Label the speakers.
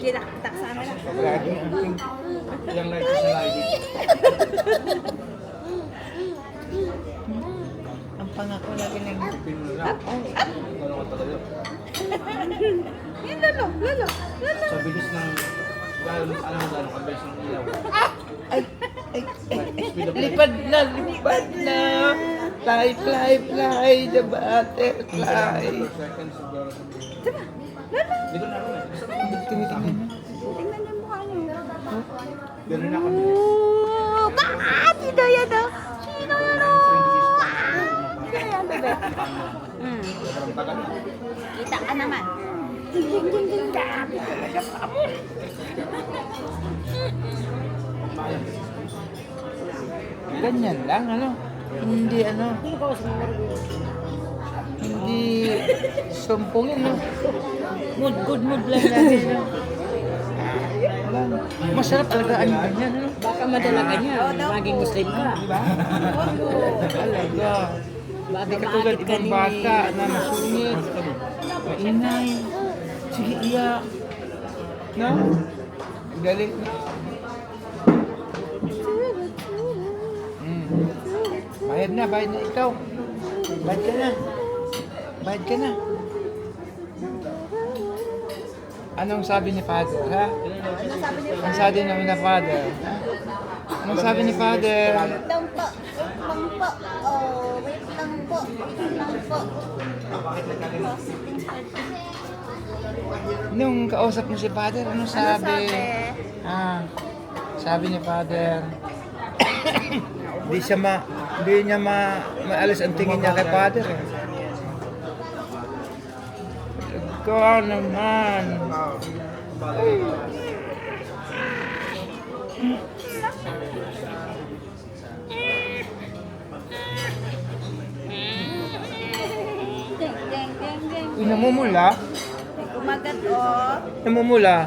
Speaker 1: Kita sana lang.
Speaker 2: Lagi ang pink. Ilang light sa lagi.
Speaker 3: Ang pangako lagi lang.
Speaker 2: Pin mo na. Ano ka talaga?
Speaker 1: Yan, lalo.
Speaker 2: Sa bilis ng gano'n, ang bilis ng ilaw.
Speaker 3: Ay, lipad na. Fly, the butterfly.
Speaker 2: Per second, siguro sa bilis. Hindi ko na alam eh.
Speaker 3: Tinitingnan mo.
Speaker 1: Tingnan yung mukha niyo.
Speaker 2: Ganun ako.
Speaker 1: Sino yan daw? Sino yan daw? Sino yan, bebe?
Speaker 2: Sobrang tagal na.
Speaker 1: Kita ka naman.
Speaker 3: Ganyan lang, ano? Hindi, ano? Hindi sumpungin, no? Good mood lang lagi, no? Wala. Masarap alagaan yung ganyan, ano?
Speaker 4: Baka madalaga niya, maging Muslim ka.
Speaker 3: Talaga.
Speaker 4: Baka
Speaker 3: Hindi katulad
Speaker 4: maakit ka
Speaker 3: ibang
Speaker 4: ni...
Speaker 3: bata na masungit, mainay, sige iyak. No? Galing. Bayad na ikaw. Bayad ka na. Anong sabi ni Father, ha? Anong sabi naman na Father? Ha? Anong sabi ni Father?
Speaker 1: Wait lang po. Oh, wait lang po.
Speaker 3: Nung kausap mo si Father, anong sabi? Sabi ni Father, hindi niya maalis ang tingin niya kay Father. Ikaw naman.
Speaker 1: Ding.
Speaker 3: Uy, namumula.
Speaker 1: Kumagat, oh.
Speaker 3: Namumula.